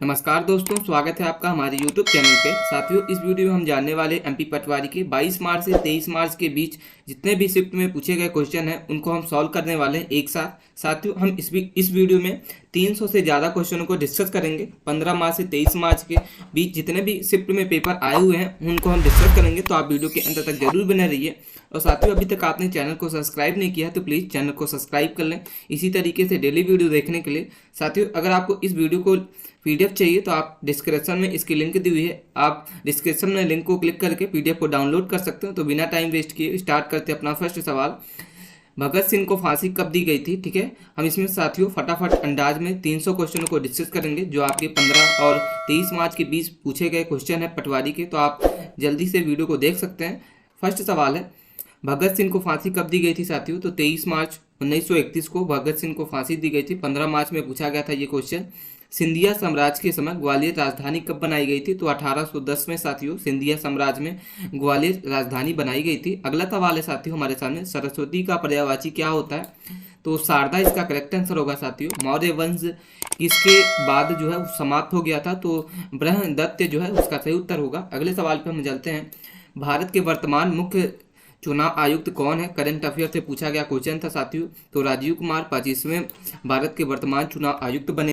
नमस्कार दोस्तों, स्वागत है आपका हमारे YouTube चैनल पे। साथियों, इस वीडियो में हम जानने वाले एमपी पटवारी के 22 मार्च से 23 मार्च के बीच जितने भी शिफ्ट में पूछे गए क्वेश्चन हैं उनको हम सॉल्व करने वाले हैं एक साथ। साथियों, हम इस वीडियो में 300 से ज़्यादा क्वेश्चनों को डिस्कस करेंगे। 15 मार्च से 23 मार्च के बीच जितने भी शिफ्ट में पेपर आए हुए हैं उनको हम डिस्कस करेंगे, तो आप वीडियो के अंत तक जरूर बने रहिए। और साथियों, अभी तक आपने चैनल को सब्सक्राइब नहीं किया है तो प्लीज़ चैनल को सब्सक्राइब कर लें इसी तरीके से डेली वीडियो देखने के लिए। साथियों, अगर आपको इस वीडियो को पीडीएफ चाहिए तो आप डिस्क्रिप्शन में इसकी लिंक दी हुई है, आप डिस्क्रिप्शन में लिंक को क्लिक करके पीडीएफ को डाउनलोड कर सकते हो। तो बिना टाइम वेस्ट किए स्टार्ट करते हैं अपना फर्स्ट सवाल। भगत सिंह को फांसी कब दी गई थी? ठीक है, हम इसमें साथियों फटाफट अंदाज में 300 क्वेश्चनों को डिस्कस करेंगे जो आपके 15 और 23 मार्च के बीच पूछे गए क्वेश्चन है पटवारी के, तो आप जल्दी से वीडियो को देख सकते हैं। फर्स्ट सवाल है, भगत सिंह को फांसी कब दी गई थी? साथियों, तो 23 मार्च 1931 को भगत सिंह को फांसी दी गई थी। 15 मार्च में पूछा गया था ये क्वेश्चन। सिंधिया साम्राज्य के समय ग्वालियर राजधानी कब बनाई गई थी? तो 1810 में साथियों सिंधिया साम्राज्य में ग्वालियर राजधानी बनाई गई थी। अगला सवाल है साथियों हमारे सामने, सरस्वती का पर्यायवाची क्या होता है? तो शारदा इसका करेक्ट आंसर होगा। साथियों, मौर्य वंश किसके बाद जो है वो समाप्त हो गया था? तो बृहदत्त जो है उसका सही उत्तर होगा। अगले सवाल पर हम चलते हैं, भारत के वर्तमान मुख्य चुनाव आयुक्त कौन है? करंट अफेयर से पूछा गया क्वेश्चन था साथियों। तो राजीव कुमार 25वें भारत के वर्तमान चुनाव आयुक्त बने।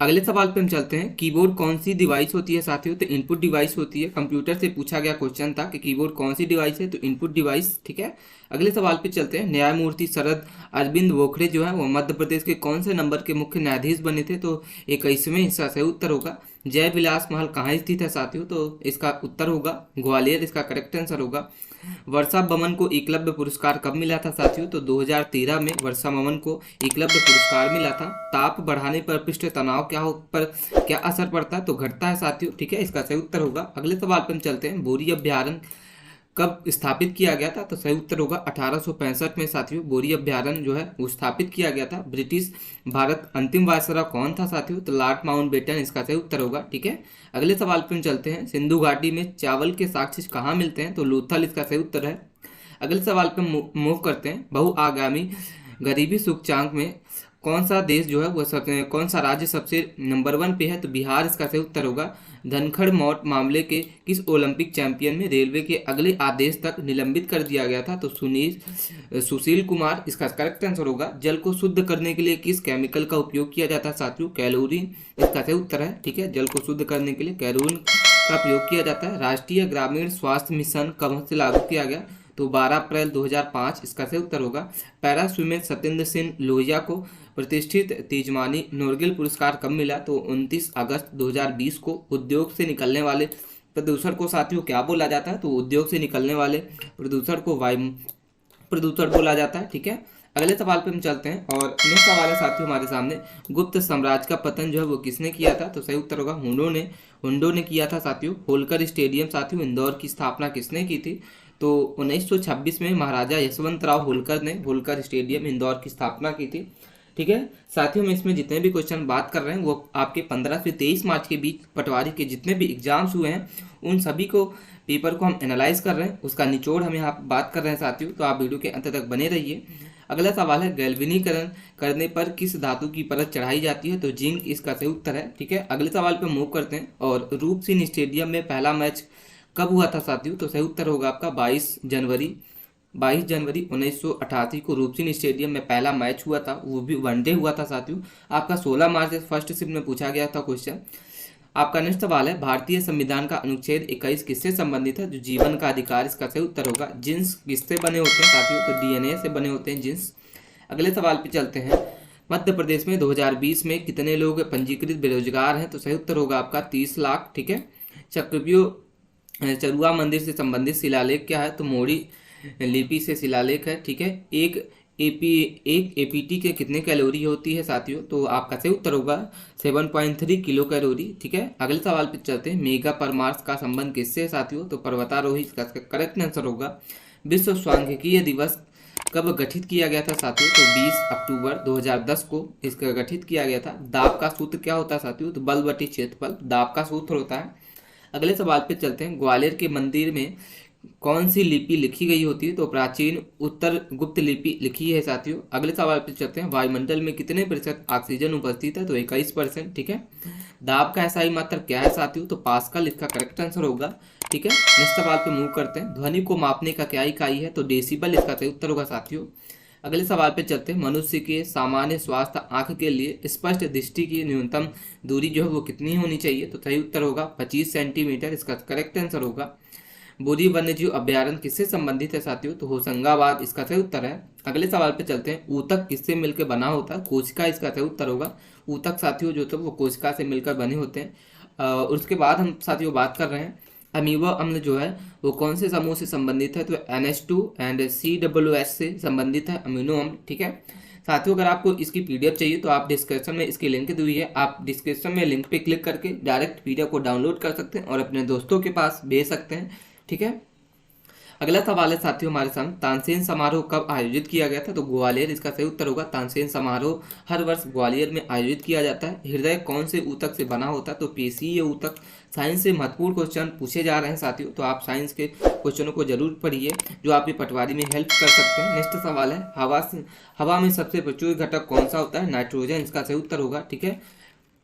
अगले सवाल पे हम चलते हैं, कीबोर्ड कौन सी डिवाइस होती है? साथियों, तो इनपुट डिवाइस होती है। कंप्यूटर से पूछा गया क्वेश्चन था कि कीबोर्ड कौन सी डिवाइस है, तो इनपुट डिवाइस। ठीक है, अगले सवाल पे चलते हैं, न्यायमूर्ति शरद अरविंद बोबड़े जो है वो मध्य प्रदेश के कौन से नंबर के मुख्य न्यायाधीश बने थे? तो 21वें, इसका सही उत्तर होगा। जय विलास महल कहाँ स्थित है साथियों? तो इसका उत्तर होगा ग्वालियर, इसका करेक्ट आंसर होगा। वर्षा बमन को एकलव्य पुरस्कार कब मिला था साथियों? तो 2013 में वर्षा बमन को एकलव्य पुरस्कार मिला था। ताप बढ़ाने पर पृष्ठ तनाव पर क्या असर पड़ता है? तो घटता है साथियों। ठीक है, इसका सही उत्तर होगा। अगले सवाल पर हम चलते हैं, बोरी अभ्यारण्य कब स्थापित किया गया था? तो सही उत्तर होगा 1865 में साथियों बोरी अभ्यारण्य जो है वो स्थापित किया गया था। ब्रिटिश भारत अंतिम वायसराय कौन था साथियों? तो लॉर्ड माउंटबेटन, इसका सही उत्तर होगा। ठीक है, अगले सवाल पर चलते हैं, सिंधु घाटी में चावल के साक्ष्य कहाँ मिलते हैं? तो लोथल, इसका सही उत्तर है। अगले सवाल पर मूव करते हैं, बहुआगामी गरीबी सूचकांक में कौन सा देश जो है वो कौन सा राज्य सबसे नंबर 1 पे है? तो बिहार, इसका सही उत्तर होगा। धनखड़ मौत मामले के किस ओलंपिक चैंपियन में रेलवे के अगले आदेश तक निलंबित कर दिया गया था? तो सुशील कुमार, इसका करेक्ट आंसर होगा। जल को शुद्ध करने के लिए किस केमिकल का उपयोग किया जाता है साथियों? क्लोरीन, इसका सही उत्तर है। ठीक है, जल को शुद्ध करने के लिए क्लोरीन का प्रयोग किया जाता है। राष्ट्रीय ग्रामीण स्वास्थ्य मिशन कब से लागू किया गया? तो 12 अप्रैल 2005, इसका सही उत्तर होगा। पैरा स्विमर सत्येंद्र सिंह लोहिया को प्रतिष्ठित तिजमानी नोबेल पुरस्कार कब मिला? तो 29 अगस्त 2020 को। उद्योग से निकलने वाले प्रदूषण को साथियों क्या बोला जाता है? तो उद्योग से निकलने वाले प्रदूषण को वायु प्रदूषण बोला जाता है। ठीक है, अगले सवाल पे हम चलते हैं और नेक्स्ट सवाल है साथियों हमारे सामने, गुप्त साम्राज्य का पतन जो है वो किसने किया था? तो सही उत्तर होगा हुंडो ने किया था साथियों। होलकर स्टेडियम साथियों इंदौर की स्थापना किसने की थी? तो 1926 में महाराजा यशवंतराव होलकर ने होलकर स्टेडियम इंदौर की स्थापना की थी। ठीक है साथियों, हम इसमें जितने भी क्वेश्चन बात कर रहे हैं वो आपके 15 से 23 मार्च के बीच पटवारी के जितने भी एग्जाम्स हुए हैं उन सभी को पेपर को हम एनालाइज कर रहे हैं, उसका निचोड़ हम यहाँ बात कर रहे हैं साथियों, तो आप वीडियो के अंत तक बने रहिए। अगला सवाल है, गैल्वेनीकरण करने पर किस धातु की परत चढ़ाई जाती है? तो जिंक, इसका सही उत्तर है। ठीक है, अगले सवाल पर मूव करते हैं और रूप सिंह स्टेडियम में पहला मैच कब हुआ था साथियों? तो सही उत्तर होगा आपका 22 जनवरी 1988 को रूप सिंह स्टेडियम में पहला मैच हुआ था, वो भी वनडे हुआ था साथियों। आपका 16 मार्च से फर्स्ट शिफ्ट में पूछा गया था क्वेश्चन। आपका नेक्स्ट सवाल है, भारतीय संविधान का अनुच्छेद 21 किससे संबंधित है? जो जीवन का अधिकार, इसका सही उत्तर होगा। जींस किससे बने होते हैं साथियों? तो डीएनए से बने होते हैं जींस। अगले सवाल पे चलते हैं, मध्य प्रदेश में 2020 में कितने लोग पंजीकृत बेरोजगार हैं? तो सही उत्तर होगा आपका 30 लाख। ठीक है, चरुआ मंदिर से संबंधित शिलालेख क्या है? तो मोड़ी लिपि से शिलालेख है। ठीक है, एक एपीटी के कितने कैलोरी होती है साथियों? तो आपका सही उत्तर होगा 7.3 किलो कैलोरी। ठीक है, अगले सवाल पे चलते हैं, मेगा परमार्श का संबंध किससे है साथियों? तो पर्वतारोही, इसका करेक्ट आंसर होगा। विश्व सांख्यिकीय दिवस कब गठित किया गया था साथियों? तो 20 अक्टूबर 2010 को इसका गठित किया गया था। दाब का सूत्र क्या होता है साथियों? तो बल बटी क्षेत्रफल दाब का सूत्र होता है। अगले सवाल पे चलते हैं, ग्वालियर के मंदिर में कौन सी लिपि लिखी गई होती है? तो प्राचीन उत्तर गुप्त लिपि लिखी है साथियों। अगले सवाल पे चलते हैं, वायुमंडल में कितने प्रतिशत ऑक्सीजन उपस्थित है? तो 21%। ठीक है, दाब का एसआई मात्रक क्या है साथियों? तो पास्कल इसका करेक्ट आंसर होगा। ठीक है, नेक्स्ट सवाल पे मूव करते हैं। ध्वनि को मापने का क्या इकाई है? तो डेसिबल इसका सही उत्तर होगा साथियों। अगले सवाल पे चलते हैं। मनुष्य के सामान्य स्वास्थ्य आंख के लिए स्पष्ट दृष्टि की न्यूनतम दूरी जो है वो कितनी होनी चाहिए? तो सही उत्तर होगा 25 सेंटीमीटर, इसका करेक्ट आंसर होगा। बोरी वन्यजीव अभ्यारण्य किससे संबंधित है साथियों? तो होशंगाबाद इसका सही उत्तर है। अगले सवाल पे चलते हैं। ऊतक किससे मिलकर बना होता है? कोशिका इसका सही उत्तर होगा। ऊतक साथियों जो थे वो कोशिका से मिलकर बने होते हैं। और उसके बाद हम साथियों बात कर रहे हैं अमीबा अम्ल जो है वो कौन से समूह से संबंधित है? तो NH2 एंड COOH से संबंधित है अमीनो अम्ल। ठीक है साथियों, अगर आपको इसकी PDF चाहिए तो आप डिस्क्रिप्शन में इसकी लिंक दी हुई है, आप डिस्क्रिप्शन में लिंक पे क्लिक करके डायरेक्ट PDF को डाउनलोड कर सकते हैं और अपने दोस्तों के पास भेज सकते हैं। ठीक है, अगला सवाल है साथियों हमारे सामने। तानसेन समारोह कब आयोजित किया गया था? तो ग्वालियर इसका सही उत्तर होगा। तानसेन समारोह हर वर्ष ग्वालियर में आयोजित किया जाता है। हृदय कौन से ऊतक से बना होता है? तो पेशीय ऊतक। साइंस से महत्वपूर्ण क्वेश्चन पूछे जा रहे हैं साथियों, तो आप साइंस के क्वेश्चनों को जरूर पढ़िए जो आपकी पटवारी में हेल्प कर सकते हैं। नेक्स्ट सवाल है हवा में सबसे प्रचुर घटक कौन सा होता है? नाइट्रोजन इसका सही उत्तर होगा। ठीक है,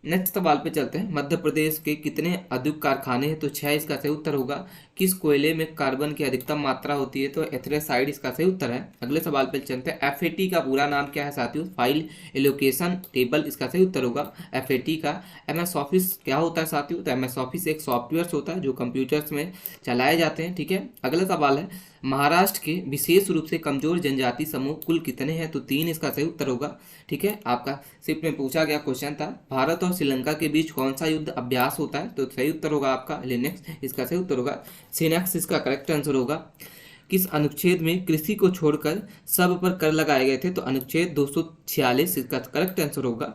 नेक्स्ट सवाल पे चलते हैं। मध्य प्रदेश के कितने औद्योगिक कारखाने हैं? तो 6 इसका सही उत्तर होगा। किस कोयले में कार्बन की अधिकतम मात्रा होती है? तो एथेरेसाइड इसका सही उत्तर है। अगले सवाल पे चलते हैं। FAT का पूरा नाम क्या है साथियों? फाइल एलोकेशन टेबल इसका सही उत्तर होगा FAT का। MS ऑफिस क्या होता है साथियों? तो MS ऑफिस एक सॉफ्टवेयर होता है जो कंप्यूटर्स में चलाए जाते हैं। ठीक है, अगला सवाल है। महाराष्ट्र के विशेष रूप से कमजोर जनजाति समूह कुल कितने हैं? तो 3 इसका सही उत्तर होगा। ठीक है, आपका शिफ्ट में पूछा गया क्वेश्चन था। भारत और श्रीलंका के बीच कौन सा युद्ध अभ्यास होता है? तो सही उत्तर होगा आपका लिनेक्स इसका सही उत्तर होगा। सिनेक्स इसका करेक्ट आंसर होगा। किस अनुच्छेद में कृषि को छोड़कर सब पर कर लगाए गए थे? तो अनुच्छेद 246 इसका करेक्ट आंसर होगा।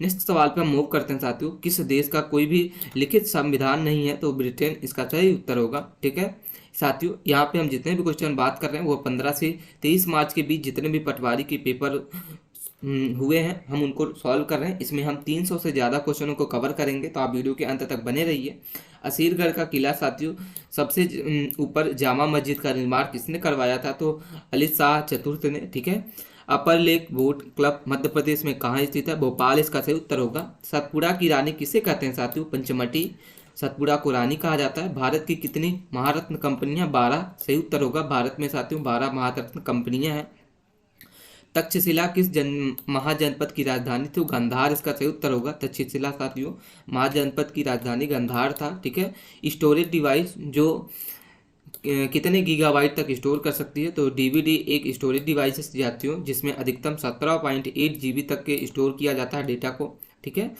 नेक्स्ट सवाल पे हम मूव करते हैं साथियों। किस देश का कोई भी लिखित संविधान नहीं है? तो ब्रिटेन इसका सही उत्तर होगा। ठीक है साथियों, यहाँ पे हम जितने भी क्वेश्चन बात कर रहे हैं वो 15 से 23 मार्च के बीच जितने भी पटवारी के पेपर हुए हैं हम उनको सॉल्व कर रहे हैं। इसमें हम 300 से ज़्यादा क्वेश्चनों को कवर करेंगे, तो आप वीडियो के अंत तक बने रहिए। असीरगढ़ का किला साथियों सबसे ऊपर जामा मस्जिद का निर्माण किसने करवाया था? तो अली शाह चतुर्थ ने। ठीक है, अपर lake boat club Madhya Pradesh में कहाँ स्थित है? भोपाल इसका सही उत्तर होगा। सतपुड़ा की रानी किसे कहते हैं साथियों? पंचमटी सतपुड़ा को रानी कहा जाता है। भारत की कितनी महारत्न कंपनियां? 12 सही उत्तर होगा। भारत में साथियों 12 महारत्न कंपनियां हैं। तक्षशिला किस महाजनपद की राजधानी थी? गांधार इसका सही उत्तर होगा। तक्षशिला साथियों महाजनपद की राजधानी गांधार था। ठीक है, स्टोरेज डिवाइस जो कितने गीगाबाइट तक स्टोर कर सकती है? तो DVD एक स्टोरेज डिवाइस साथियों जिसमें अधिकतम 17.8 GB तक के स्टोर किया जाता है डेटा को। ठीक है,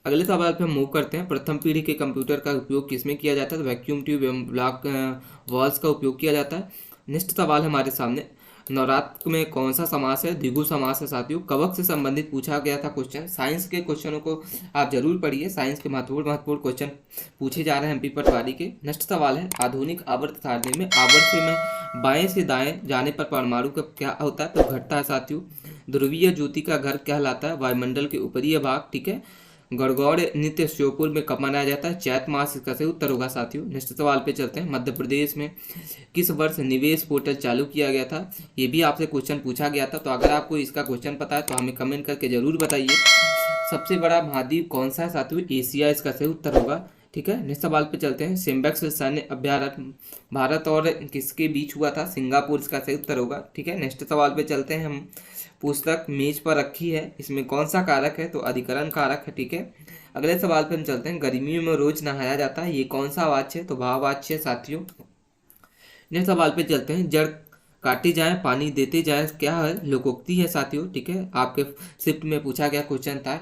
अगले सवाल पे हम मूव करते हैं। प्रथम पीढ़ी के कंप्यूटर का उपयोग किसमें किया जाता है? तो वैक्यूम ट्यूब एवं ब्लॉक वॉल्स का उपयोग किया जाता है। नेक्स्ट सवाल हमारे सामने। नवरात्र में कौन सा समास है? द्विगु समास है साथियों। कवक से संबंधित पूछा गया था क्वेश्चन। साइंस के क्वेश्चनों को आप जरूर पढ़िए, साइंस के महत्वपूर्ण क्वेश्चन पूछे जा रहे हैं MP पटवारी के। नेक्स्ट सवाल है। आधुनिक आवर्त सारणी में आवर्त से में बाएं से दाएं जाने पर परमाणु का क्या होता है? तो घटता है साथियों। ध्रुवीय ज्योति का घर कहलाता है वायुमंडल के ऊपरी भाग। ठीक है, गणगौर नृत्य श्योपुर में कब मनाया जाता है? चैत मास इसका सही उत्तर होगा साथियों। नेक्स्ट सवाल पे चलते हैं। मध्य प्रदेश में किस वर्ष निवेश पोर्टल चालू किया गया था? ये भी आपसे क्वेश्चन पूछा गया था, तो अगर आपको इसका क्वेश्चन पता है तो हमें कमेंट करके जरूर बताइए। सबसे बड़ा महाद्वीप कौन सा है साथियों? एशिया इसका सही उत्तर होगा। ठीक है, नेक्स्ट सवाल पे चलते हैं। सिम्बेक्स सैन्य अभ्यारण्य भारत और किसके बीच हुआ था? सिंगापुर इसका सही उत्तर होगा। ठीक है, नेक्स्ट सवाल पे चलते हैं हम। पुस्तक मेज पर रखी है, इसमें कौन सा कारक है? तो अधिकरण कारक है। ठीक है, अगले सवाल पे हम चलते हैं। गर्मियों में रोज नहाया जाता है, ये कौन सा वाच्य है? तो भाववाच्य साथियों। नेक्स्ट सवाल पे चलते हैं। जड़ काटे जाए पानी देते जाए क्या है? लोकोक्ति है साथियों। ठीक है, आपके शिफ्ट में पूछा गया क्वेश्चन था।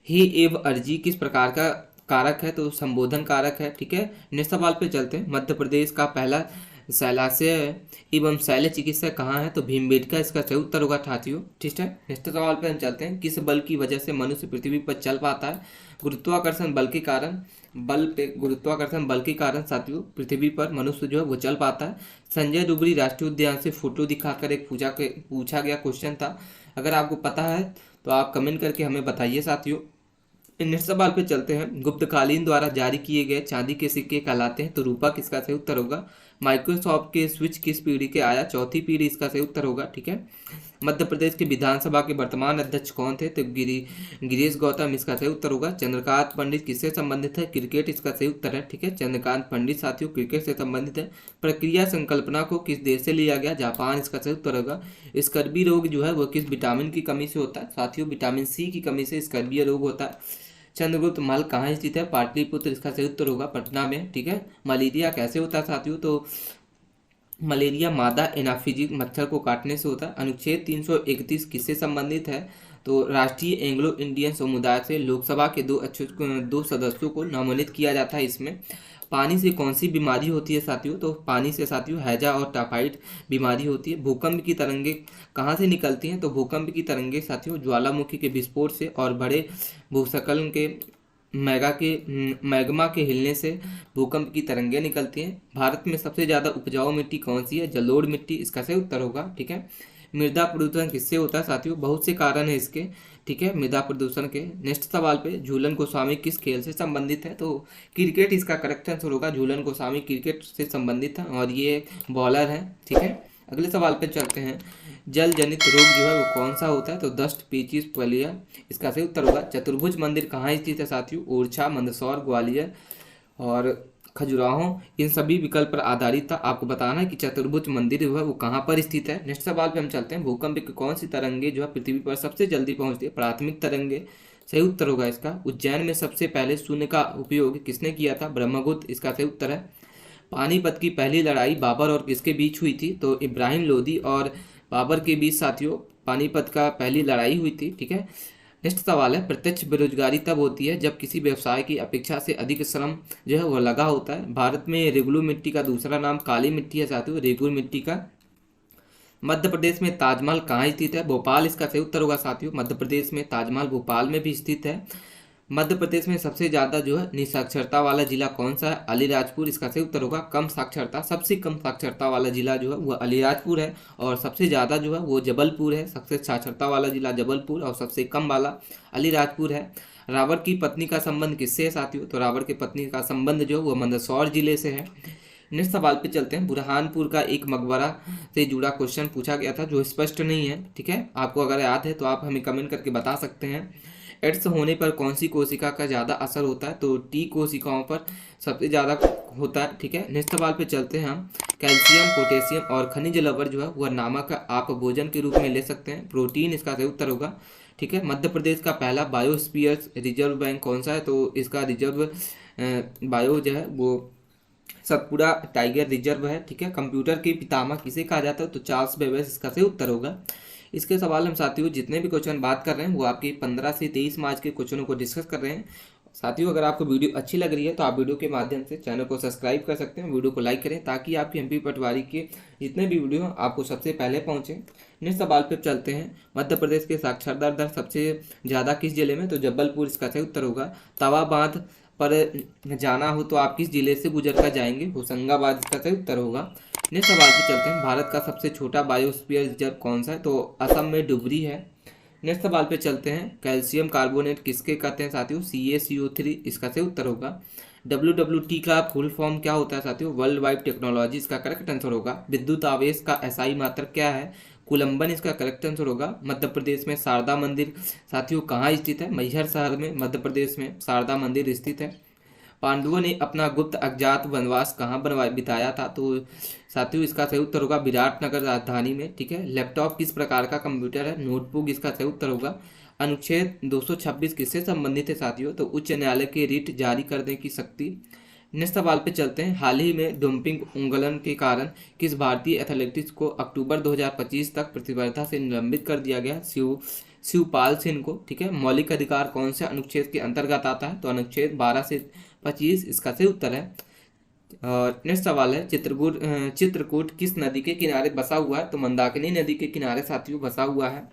ही एव अर्जी किस प्रकार का कारक है? तो संबोधन कारक है। ठीक है, नेक्स्ट सवाल पे चलते हैं। मध्य प्रदेश का पहला शैलाशय एवं शैल्य चिकित्सक कहाँ है? तो भीमबेटका इसका सही उत्तर होगा साथियों। ठीक है, नेक्स्ट सवाल पे हम चलते हैं। किस बल की वजह से मनुष्य पृथ्वी पर चल पाता है? गुरुत्वाकर्षण बल के कारण। गुरुत्वाकर्षण बल के कारण साथियों पृथ्वी पर मनुष्य जो है वो चल पाता है। संजय डुबरी राष्ट्रीय उद्यान से फोटो दिखाकर एक पूछा गया क्वेश्चन था। अगर आपको पता है तो आप कमेंट करके हमें बताइए साथियों। नेक्स्ट सवाल पे चलते हैं। गुप्तकालीन द्वारा जारी किए गए चांदी के सिक्के कहलाते हैं? तो रूपक इसका सही उत्तर होगा। माइक्रोसॉफ्ट के स्विच किस पीढ़ी के आया? चौथी पीढ़ी इसका सही उत्तर होगा। ठीक है। मध्य प्रदेश के विधानसभा के वर्तमान अध्यक्ष कौन थे? तो गिरीश गौतम इसका सही उत्तर होगा। चंद्रकांत पंडित किससे संबंधित है? क्रिकेट इसका सही उत्तर है। ठीक है। चंद्रकांत पंडित साथियों क्रिकेट से संबंधित है। प्रक्रिया संकल्पना को किस देश से लिया गया? जापान इसका सही उत्तर होगा। स्कर्वी रोग जो है वो किस विटामिन की कमी से होता है? साथियों विटामिन सी की कमी से स्कर्वी रोग होता है। चंद्रगुप्त महल कहाँ स्थित है? पाटलिपुत्र इसका सही उत्तर होगा, पटना में। ठीक है। मलेरिया कैसे होता है साथियों? तो मलेरिया मादा एनाफिजी मच्छर को काटने से होता है। अनुच्छेद 331 किससे संबंधित है? तो राष्ट्रीय एंग्लो इंडियन समुदाय से लोकसभा के दो सदस्यों को नामांकित किया जाता है इसमें। पानी से कौन सी बीमारी होती है साथियों? तो पानी से साथियों हैजा और टाइफाइड बीमारी होती है। भूकंप की तरंगे कहाँ से निकलती हैं? तो भूकंप की तरंगे साथियों ज्वालामुखी के विस्फोट से और बड़े भूस्खलन के मैग्मा के हिलने से भूकंप की तरंगें निकलती हैं। भारत में सबसे ज़्यादा उपजाऊ मिट्टी कौन सी है? जलोढ़ मिट्टी इसका सही उत्तर होगा। ठीक है। मृदा प्रदूषण किससे होता है साथियों? बहुत से कारण है इसके। ठीक है। मृदा प्रदूषण के नेक्स्ट सवाल पे, झूलन गोस्वामी किस खेल से संबंधित है? तो क्रिकेट इसका करेक्ट आंसर होगा। झूलन गोस्वामी क्रिकेट से संबंधित है और ये बॉलर है। ठीक है। अगले सवाल पे चलते हैं। जल जनित रोग जो है वो कौन सा होता है? तो दस्त, पेचिश, पलिया इसका सही उत्तर होगा। चतुर्भुज मंदिर कहाँ स्थित है साथियों? ओरछा, मंदसौर, ग्वालियर और खजुराहो। इन सभी विकल्प पर आधारित था। आपको बताना है कि चतुर्भुज मंदिर जो है वो कहाँ पर स्थित है। नेक्स्ट सवाल पे हम चलते हैं। भूकंप की कौन सी तरंगे जो है पृथ्वी पर सबसे जल्दी पहुंचती है? प्राथमिक तरंगे सही उत्तर होगा इसका। उज्जैन में सबसे पहले शून्य का उपयोग किसने किया था? ब्रह्मगुप्त इसका सही उत्तर है। पानीपत की पहली लड़ाई बाबर और किसके बीच हुई थी? तो इब्राहिम लोदी और बाबर के बीच साथियों पानीपत का पहली लड़ाई हुई थी। ठीक है। नेक्स्ट सवाल है। प्रत्यक्ष बेरोजगारी तब होती है जब किसी व्यवसाय की अपेक्षा से अधिक श्रम जो है वो लगा होता है। भारत में रेगुलू मिट्टी का दूसरा नाम काली मिट्टी है साथियों, रेगुल मिट्टी का। मध्य प्रदेश में ताजमहल कहाँ स्थित है? भोपाल इसका सही उत्तर होगा साथियों। मध्य प्रदेश में ताजमहल भोपाल में भी स्थित है। मध्य प्रदेश में सबसे ज़्यादा जो है निसाक्षरता वाला जिला कौन सा है? अलीराजपुर इसका सही उत्तर होगा। कम साक्षरता, सबसे कम साक्षरता वाला जिला जो है वह अलीराजपुर है और सबसे ज़्यादा जो है वो जबलपुर है। सबसे साक्षरता वाला जिला जबलपुर और सबसे कम वाला अलीराजपुर है। रावण की पत्नी का संबंध किससे है साथियों? तो रावण की पत्नी का संबंध जो है वह मंदसौर जिले से है। नेक्स्ट सवाल पे चलते हैं। बुरहानपुर का एक मकबरा से जुड़ा क्वेश्चन पूछा गया था जो स्पष्ट नहीं है। ठीक है। आपको अगर याद है तो आप हमें कमेंट करके बता सकते हैं। एड्स होने पर कौन सी कोशिका का ज़्यादा असर होता है? तो टी कोशिकाओं पर सबसे ज़्यादा होता है। ठीक है। नेक्स्ट सवाल पे चलते हैं हम। कैल्शियम, पोटेशियम और खनिज लवण जो है वह नमक आप भोजन के रूप में ले सकते हैं। प्रोटीन इसका सही उत्तर होगा। ठीक है। मध्य प्रदेश का पहला बायोस्फीयर रिजर्व बैंक कौन सा है? तो इसका रिजर्व बायो जो है वो सतपुड़ा टाइगर रिजर्व है। ठीक है। कंप्यूटर के पितामह किसे कहा जाता है? तो चार्ल्स बेबेज इसका सही उत्तर होगा। इसके सवाल हम साथियों जितने भी क्वेश्चन बात कर रहे हैं वो आपके 15 से 23 मार्च के क्वेश्चनों को डिस्कस कर रहे हैं। साथियों अगर आपको वीडियो अच्छी लग रही है तो आप वीडियो के माध्यम से चैनल को सब्सक्राइब कर सकते हैं, वीडियो को लाइक करें ताकि आपकी एमपी पटवारी के जितने भी वीडियो आपको सबसे पहले पहुंचे। नेक्स्ट सवाल पे चलते हैं। मध्य प्रदेश के साक्षरता दर सबसे ज़्यादा किस जिले में? तो जबलपुर इसका सही उत्तर होगा। तवा बांध पर जाना हो तो आप किस जिले से गुजर कर जाएंगे? होशंगाबाद इसका सही उत्तर होगा। नेक्स्ट सवाल पे चलते हैं। भारत का सबसे छोटा बायोस्फीयर रिजर्व कौन सा है? तो असम में डुबरी है। नेक्स्ट सवाल पे चलते हैं। कैल्शियम कार्बोनेट किसके कहते हैं साथियों? CaCO3 इसका सही उत्तर होगा। WWT का फुल फॉर्म क्या होता है साथियों? वर्ल्ड वाइड टेक्नोलॉजी इसका करेक्ट आंसर होगा। विद्युत आवेश का SI मात्रक क्या है? कुलम्बन इसका करेक्ट आंसर होगा। मध्य प्रदेश में शारदा मंदिर साथियों कहाँ स्थित है? मैहर शहर में मध्य प्रदेश में शारदा मंदिर स्थित है। पांडवों ने अपना गुप्त अज्ञात वनवास कहाँ बिताया था? तो साथियों इसका सही उत्तर होगा विराटनगर राजधानी में। ठीक है। लैपटॉप किस प्रकार का कंप्यूटर है? नोटबुक इसका सही उत्तर होगा। अनुच्छेद 226 किससे संबंधित है साथियों? तो उच्च न्यायालय के रिट जारी करने की शक्ति। नेक्स्ट सवाल पे चलते हैं। हाल ही में डोपिंग उल्लंघन के कारण किस भारतीय एथलेटिक्स को अक्टूबर 2025 तक प्रतिस्पर्धा से निलंबित कर दिया गया? शिवपाल सिंह को। ठीक है। मौलिक अधिकार कौन से अनुच्छेद के अंतर्गत आता है? तो अनुच्छेद 12 से 25 इसका सही उत्तर है। और नेक्स्ट सवाल है। चित्रकूट किस नदी के किनारे बसा हुआ है? तो मंदाकिनी नदी के किनारे साथियों बसा हुआ है।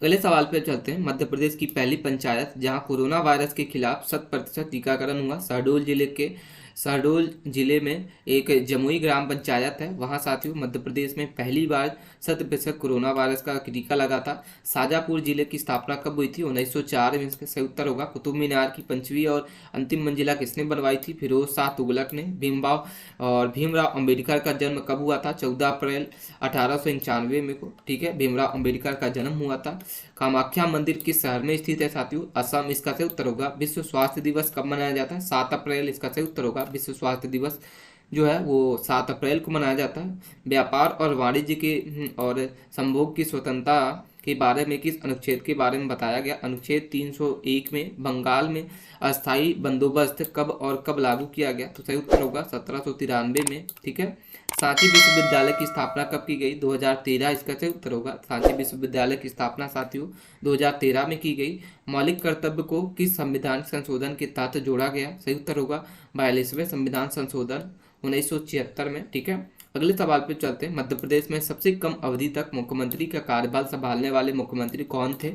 अगले सवाल पे चलते हैं। मध्य प्रदेश की पहली पंचायत जहां कोरोना वायरस के खिलाफ 100% टीकाकरण हुआ, शहडोल जिले के शहडोल जिले में एक जमुई ग्राम पंचायत है, वहाँ साथियों मध्य प्रदेश में पहली बार 100% कोरोना वायरस का टीका लगा था। शाजापुर जिले की स्थापना कब हुई थी? 1904 में। इसका सही उत्तर होगा। कुतुब मीनार की 5वीं और अंतिम मंजिला किसने बनवाई थी? फिरोज शाह तुगलक ने। भीमराव अंबेडकर का जन्म कब हुआ था? 14 अप्रैल 1891 में को, ठीक है, भीमराव अंबेडकर का जन्म हुआ था। कामाख्या मंदिर किस शहर में स्थित है साथियों? असम। इसका सही उत्तर होगा। विश्व स्वास्थ्य दिवस कब मनाया जाता है? 7 अप्रैल। इसका सही उत्तर होगा। विश्व स्वास्थ्य दिवस जो है वो 7 अप्रैल को मनाया जाता है। व्यापार और वाणिज्य के और संभोग की स्वतंत्रता के बारे में किस अनुच्छेद के बारे में बताया गया? अनुच्छेद 301 में। बंगाल में अस्थायी बंदोबस्त कब और कब लागू किया गया? तो सही उत्तर होगा 1793 में, ठीक है। सांची विश्वविद्यालय की स्थापना कब की गई? 2013। इसका सही उत्तर होगा। सांची विश्वविद्यालय की स्थापना साथियों 2013 में की गई। मौलिक कर्तव्य को किस संविधान संशोधन के तहत जोड़ा गया? सही उत्तर होगा 42वें संविधान संशोधन 1976 में, ठीक है। अगले सवाल पे चलते हैं। मध्य प्रदेश में सबसे कम अवधि तक मुख्यमंत्री का कार्यभार संभालने वाले मुख्यमंत्री कौन थे?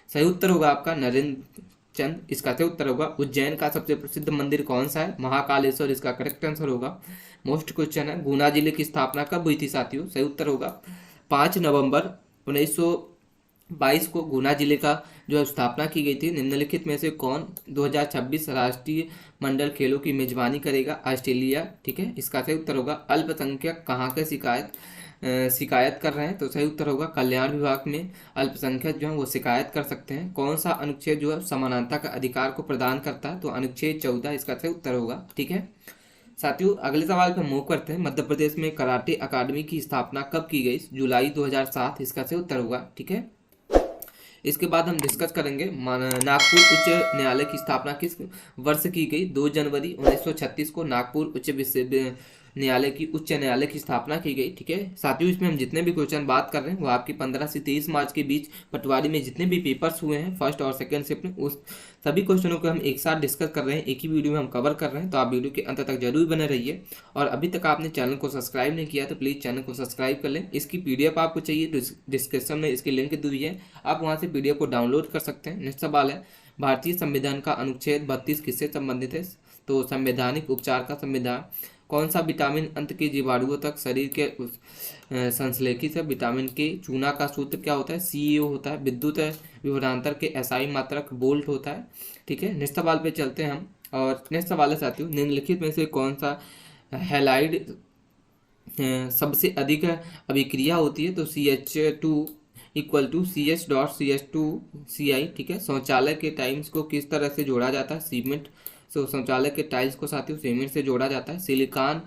सही उत्तर होगा आपका नरेंद्र चंद। इसका सही उत्तर होगा। उज्जैन का सबसे प्रसिद्ध मंदिर कौन सा है? महाकालेश्वर। इसका करेक्ट आंसर होगा। मोस्ट क्वेश्चन है। गुना जिले की स्थापना कब हुई थी साथियों? सही उत्तर होगा 5 नवंबर 1922 को गुना जिले का जो स्थापना की गई थी। निम्नलिखित में से कौन 2026 राष्ट्रीय मंडल खेलों की मेजबानी करेगा? ऑस्ट्रेलिया, ठीक है। इसका सही उत्तर होगा। अल्पसंख्यक कहाँ के शिकायत कर रहे हैं? तो सही उत्तर होगा कल्याण विभाग में अल्पसंख्यक जो है वो शिकायत कर सकते हैं। कौन सा अनुच्छेद जो है समानता का अधिकार को प्रदान करता है? तो अनुच्छेद 14। इसका सही उत्तर होगा, ठीक है। साथियों अगले सवाल पर मूव करते हैं। मध्य प्रदेश में कराटे अकादमी की स्थापना कब की गई? जुलाई 2007। इसका सही उत्तर होगा, ठीक है। इसके बाद हम डिस्कस करेंगे नागपुर उच्च न्यायालय की स्थापना किस वर्ष की गई? 2 जनवरी 1936 को नागपुर न्यायालय की स्थापना की गई, ठीक है। साथियों इसमें हम जितने भी क्वेश्चन बात कर रहे हैं वो आपकी 15 से 23 मार्च के बीच पटवारी में जितने भी पेपर्स हुए हैं फर्स्ट और सेकंड शिफ्ट में, उस सभी क्वेश्चनों को हम एक साथ डिस्कस कर रहे हैं, एक ही वीडियो में हम कवर कर रहे हैं। तो आप वीडियो के अंत तक जरूर बने रहिए। और अभी तक आपने चैनल को सब्सक्राइब नहीं किया तो प्लीज़ चैनल को सब्सक्राइब कर लें। इसकी PDF आपको चाहिए डिस्क्रिप्शन में इसकी लिंक दी हुई है, आप वहाँ से PDF को डाउनलोड कर सकते हैं। नेक्स्ट सवाल है, भारतीय संविधान का अनुच्छेद 32 किससे संबंधित है? तो संवैधानिक उपचार का संविधान। कौन सा विटामिन अंत के जीवाणुओं तक शरीर के संश्लेषित है? विटामिन के। चूना का सूत्र क्या होता है? CEO होता है। विद्युत विभवांतर के SI मात्रक वोल्ट होता है, ठीक है। नेक्स्ट सवाल पे चलते हैं हम। और नेक्स्ट सवाल है साथियों, निम्नलिखित में से कौन सा हैलाइड सबसे अधिक अभिक्रिया होती है? तो CH2 = CH.CH2Ci, ठीक है। शौचालय के टाइल्स को किस तरह से जोड़ा जाता है? सीमेंट। शौचालय के टाइल्स को साथियों सीमेंट से जोड़ा जाता है। सिलिकॉन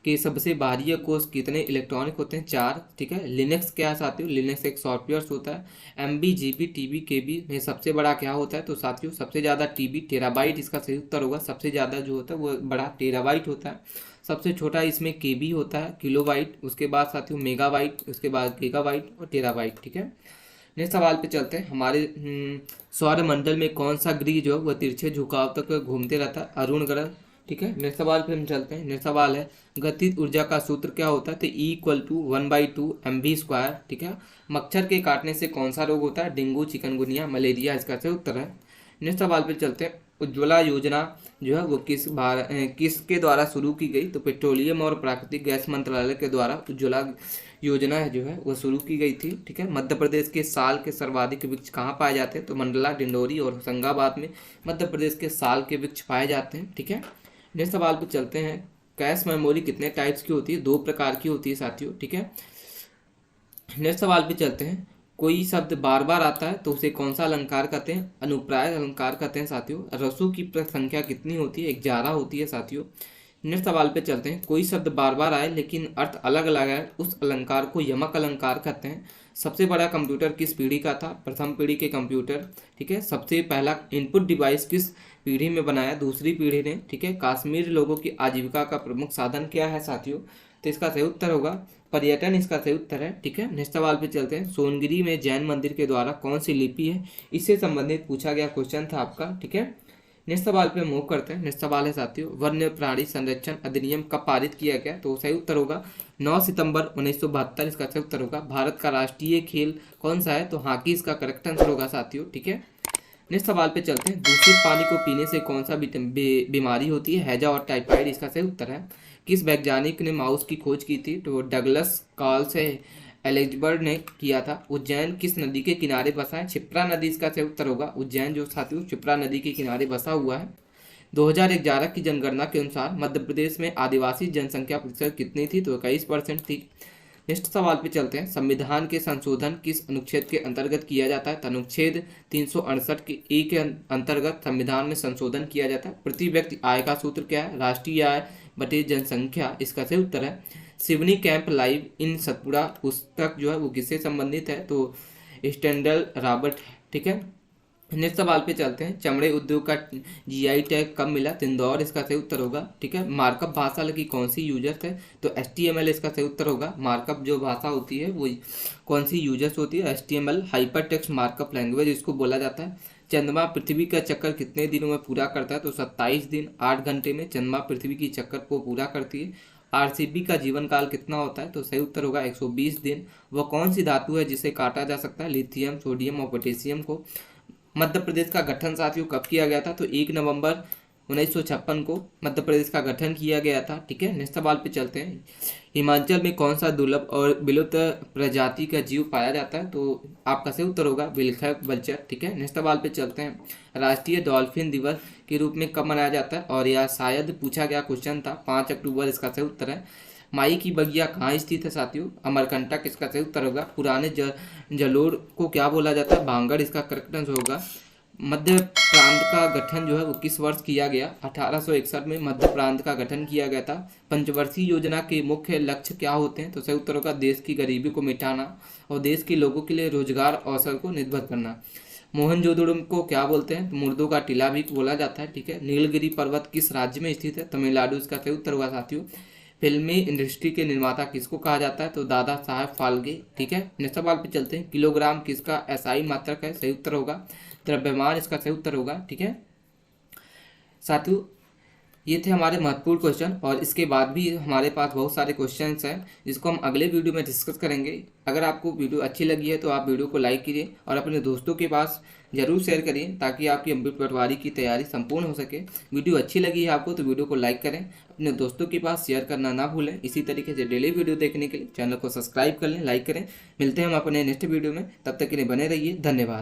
के सबसे बाहरी कोष कितने इलेक्ट्रॉनिक होते हैं? 4, ठीक है। लिनक्स क्या है साथियों? लिनक्स एक सॉफ्टवेयर होता है। MB GB TB KB में सबसे बड़ा क्या होता है? तो साथियों सबसे ज़्यादा TB टेराबाइट इसका सही उत्तर होगा। सबसे ज़्यादा जो होता है वो बड़ा टेराबाइट होता है। सबसे छोटा इसमें KB होता है, किलोबाइट। उसके बाद साथियों मेगाबाइट, उसके बाद गीगाबाइट और टेराबाइट, ठीक है। नेक्स्ट सवाल पे चलते हैं। हमारे सौरमंडल में कौन सा ग्रह जो है वह तिरछे झुकाव तक घूमते रहता है? अरुण ग्रह, ठीक है। नेक्स्ट सवाल पे हम चलते हैं। नेक्स्ट सवाल है, गतिज ऊर्जा का सूत्र क्या होता है? तो E = 1/2 mv², ठीक है। मच्छर के काटने से कौन सा रोग होता है? Dengue, chikungunya, malaria. इसका सही उत्तर है। नेक्स्ट सवाल पे चलते हैं। उज्ज्वला योजना जो है वो किसके द्वारा शुरू की गई? तो पेट्रोलियम और प्राकृतिक गैस मंत्रालय के द्वारा उज्ज्वला योजना जो है वो शुरू की गई थी, ठीक है। मध्य प्रदेश के साल के सर्वाधिक वृक्ष कहाँ पाए जाते हैं? तो मंडला, डिंडोरी और होशंगाबाद में मध्य प्रदेश के साल के वृक्ष पाए जाते हैं, ठीक है। नेक्स्ट सवाल पे चलते हैं। कैश मेमोरी कितने टाइप्स की होती है? 2 प्रकार की होती है साथियों, ठीक है। नेक्स्ट सवाल पे चलते हैं। कोई शब्द बार बार आता है तो उसे कौन सा अलंकार कहते हैं? अनुप्राय अलंकार कहते हैं साथियों। रसों की संख्या कितनी होती है? 11 होती है साथियों। नेक्स्ट सवाल पे चलते हैं। कोई शब्द बार बार आए लेकिन अर्थ अलग अलग है, उस अलंकार को यमक अलंकार कहते हैं। सबसे बड़ा कंप्यूटर किस पीढ़ी का था? प्रथम पीढ़ी के कंप्यूटर, ठीक है। सबसे पहला इनपुट डिवाइस किस पीढ़ी में बनाया? दूसरी पीढ़ी ने, ठीक है। कश्मीर लोगों की आजीविका का प्रमुख साधन क्या है साथियों? तो इसका सही उत्तर होगा पर्यटन, इसका सही उत्तर है, ठीक है। नेक्स्ट सवाल पे चलते हैं। सोनगिरी में जैन मंदिर के द्वारा कौन सी लिपि है? इससे संबंधित पूछा गया क्वेश्चन था आपका, ठीक है। नेक्स्ट सवाल पे मूव करते हैं। नेक्स्ट सवाल है साथियों, वन्य प्राणी संरक्षण अधिनियम कब पारित किया गया? तो सही उत्तर होगा 9 सितंबर 1972। इसका सही उत्तर होगा। भारत का राष्ट्रीय खेल कौन सा है? तो हॉकी इसका करेक्ट आंसर होगा साथियों, ठीक है। नेक्स्ट सवाल पे चलते हैं। दूषित पानी को पीने से कौन सा बीमारी होती है? हैजा और टाइफाइड इसका सही उत्तर है। किस वैज्ञानिक ने माउस की खोज की थी? तो डगलस कार्ल्स एलेक्सबर्ग ने किया था। उज्जैन किस नदी के किनारे बसा है? क्षिप्रा नदी इसका सही उत्तर होगा। उज्जैन जो साथियों क्षिप्रा नदी के किनारे बसा हुआ है। 2011 की जनगणना के अनुसार मध्य प्रदेश में आदिवासी जनसंख्या प्रतिशत कितनी थी? तो 21% थी। नेक्स्ट सवाल पे चलते हैं। संविधान के संशोधन किस अनुच्छेद के अंतर्गत किया जाता है? तो अनुच्छेद 368 के ए के अंतर्गत संविधान में संशोधन किया जाता है। प्रति व्यक्ति आय का सूत्र क्या है? राष्ट्रीय आय बटे जनसंख्या इसका सही उत्तर है। Seoni camp live in Satpura पुस्तक जो है वो किससे संबंधित है? तो स्टैंडल रॉबर्ट, ठीक है। नेक्स्ट सवाल पे चलते हैं। चमड़े उद्योग का जीआई टैग कब मिला? तो इंदौर इसका सही उत्तर होगा, ठीक है। मार्कअप भाषा की कौन सी यूजर्स है? तो HTML इसका सही उत्तर होगा। मार्कअप जो भाषा होती है वो कौन सी यूजर्स होती है? HTML hyper text markup language इसको बोला जाता है। चंद्रमा पृथ्वी का चक्कर कितने दिनों में पूरा करता है? तो 27 दिन 8 घंटे में चंद्रमा पृथ्वी की चक्कर को पूरा करती है। RCB का जीवन काल कितना होता है? तो सही उत्तर होगा 120 दिन। वह कौन सी धातु है जिसे काटा जा सकता है? लिथियम, सोडियम और पोटेशियम को। मध्य प्रदेश का गठन साथियों कब किया गया था? तो 1 नवंबर 1956 को मध्य प्रदेश का गठन किया गया था, ठीक है। नेक्स्ट सवाल पे चलते हैं। हिमाचल में कौन सा दुर्लभ और विलुप्त प्रजाति का जीव पाया जाता है? तो आपका सही उत्तर होगा विल्खा बल्चर, ठीक है। नेक्स्ट सवाल पे चलते हैं। राष्ट्रीय डॉल्फिन दिवस के रूप में कब मनाया जाता है? और यह शायद पूछा गया क्वेश्चन था। 5 अक्टूबर इसका सही उत्तर है। माई की बगिया कहाँ स्थित है साथियों? अमरकंटक इसका सही उत्तर होगा। पुराने जलोर को क्या बोला जाता है? भांगड़ इसका करेक्ट आंसर होगा। मध्य प्रांत का गठन जो है वो किस वर्ष किया गया? 1861 में मध्य प्रांत का गठन किया गया था। पंचवर्षीय योजना के मुख्य लक्ष्य क्या होते हैं? तो सही उत्तर होगा देश की गरीबी को मिटाना और देश के लोगों के लिए रोजगार अवसर को निर्भर करना। मोहनजोदड़ो को क्या बोलते हैं? तो मुर्दों का टीला भी बोला जाता है, ठीक है। नीलगिरी पर्वत किस राज्य में स्थित है? तमिलनाडु इसका सही उत्तर होगा साथियों। फिल्मी इंडस्ट्री के निर्माता किसको कहा जाता है? तो दादा साहब फाल्के, ठीक है। नेक्स्ट सवाल पे चलते हैं। किलोग्राम किसका SI मात्रक है? सही उत्तर होगा द्रव्यमान इसका सही उत्तर होगा, ठीक है साथियों। ये थे हमारे महत्वपूर्ण क्वेश्चन और इसके बाद भी हमारे पास बहुत सारे क्वेश्चंस हैं जिसको हम अगले वीडियो में डिस्कस करेंगे। अगर आपको वीडियो अच्छी लगी है तो आप वीडियो को लाइक कीजिए और अपने दोस्तों के पास जरूर शेयर करिए ताकि आपकी एमपी पटवारी की तैयारी संपूर्ण हो सके। वीडियो अच्छी लगी है आपको तो वीडियो को लाइक करें, अपने दोस्तों के पास शेयर करना ना भूलें। इसी तरीके से डेली वीडियो देखने के लिए चैनल को सब्सक्राइब कर लें, लाइक करें। मिलते हैं हम अपने नेक्स्ट वीडियो में, तब तक के लिए बने रहिए। धन्यवाद।